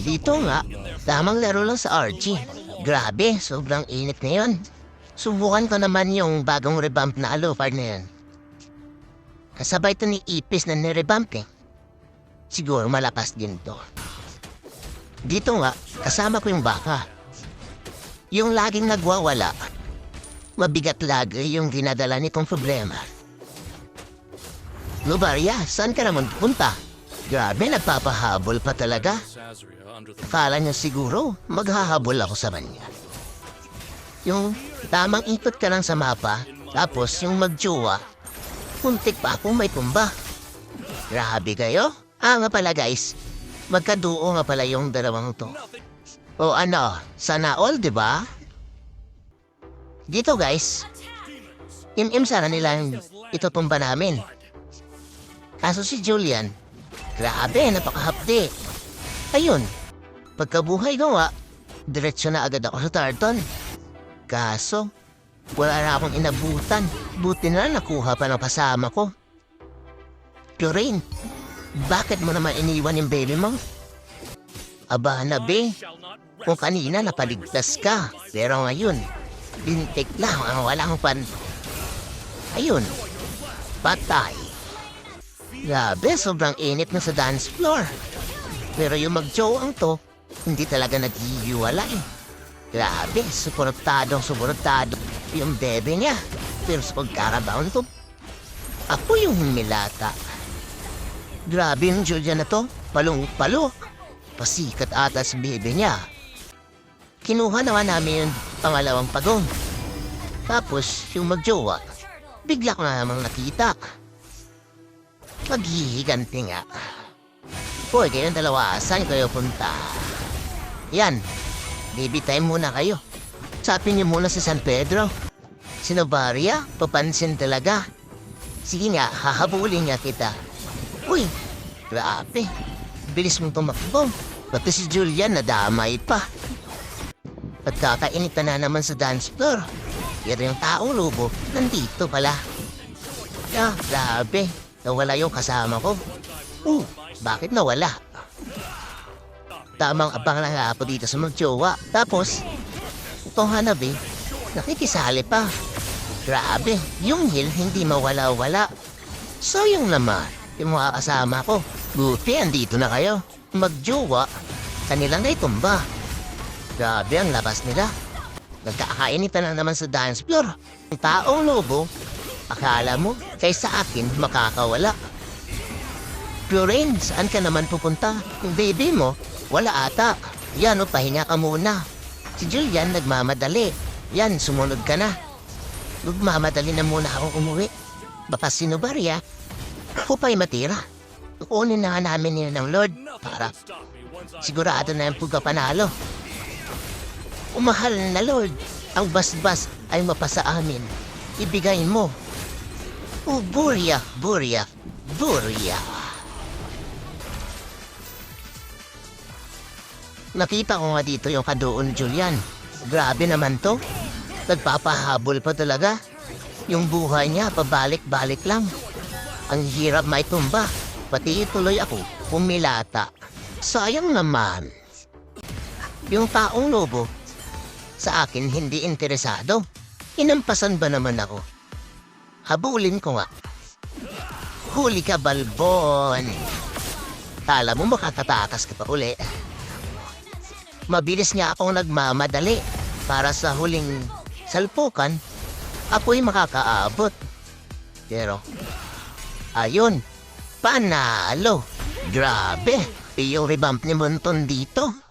Dito nga, tamang laro lang sa RG. Grabe, sobrang init ngayon. Subukan ko naman yung bagong revamp na Alucard na yan. Kasabay ito ni Ipis na nirevamp eh. Siguro malakas din to. Dito nga, kasama ko yung baka. Yung laging nagwawala. Mabigat lagi yung dinadala nitong problema. Lubaria, saan ka naman punta? Grabe, nagpapahabol pa talaga. Akala niya siguro, maghahabol ako sa kanya. Yung tamang ikot ka lang sa mapa, tapos yung magjowa, puntik pa akong may tumba. Grabe kayo? Nga pala guys, magkaduo nga pala yung dalawang to. O ano, sana all, di ba? Dito guys, im-im sana nila yung itutumba namin. Kaso si Julian, grabe, napakahapdi. Ayun, pagkabuhay ko nga, diretso na agad ako sa Tarton. Kaso, wala na akong inabutan. Buti na nakuha pa ng kasama ko. Purine, bakit mo naman iniwan yung baby mo? Aba na be, kung kanina napaligtas ka, pero ngayon, bintik lang ang walang pan. Ayun, patay. Grabe, sobrang init na sa dance floor. Pero yung mag-jowang to, hindi talaga nag-iiwalay. Grabe, suportado yung bebe niya. Pero sa pagkarabaon to, ako yung humilata. Grabe yung Julia na to, palong-palo. Pasikat ata sa bebe niya. Kinuha naman namin yung pangalawang pagong. Tapos, yung magjowa, bigla ko na namang nakita. Maghihiganti nga. Hoy, kayong dalawa, saan kayo punta? Yan, baby time muna kayo. Sapin niyo muna si San Pedro. Si Novaria, papansin talaga. Sige nga, hahabulin nga kita. Uy, grabe. Bilis mong tumakbo. Pati si Julian nadamay pa. At kakainitan na naman sa dance floor. Pero yung taong lobo, nandito pala. Grabe. Nawala yung kasama ko. Bakit nawala? Tamang abang lang ako dito sa magjowa. Tapos, itong hanabi, nakikisali pa. Grabe, yung hill hindi mawala-wala. Sayang naman, yung mga kasama ko. Buti, andito na kayo. Magjowa, kanilang naitumba. Grabe ang labas nila. Nagkakainitan na naman sa dance floor. Ang taong lobo, akala mo, kaysa akin makakawala. Purine, saan ka naman pupunta? Yung baby mo, wala ata. Yan o, pahinga ka muna. Si Julian nagmamadali. Yan, sumunod ka na. Nagmamadali na muna akong umuwi. Baka si Novaria, ako pa'y matira. Kukunin na nga namin nila ng Lord para sigurado na yung pagkapanalo. Umahal na Lord, ang basbas ay mapasa amin. Ibigay mo. Burya, burya, burya. Nakita ko nga dito yung kadoon Julian. Grabe naman to. Nagpapahabol pa talaga. Yung buhay niya pabalik-balik lang. Ang hirap maitumba. Pati tuloy ako pumilata. Sayang naman. Yung taong lobo, sa akin hindi interesado. Inampasan ba naman ako? Habulin ko nga. Huli ka, Balbon. Kala mo makakatakas ka pa uli. Mabilis nga akong nagmamadali para sa huling salpukan, ako'y makakaabot. Pero, ayun, panalo. Grabe, yung revamp ni Monton dito.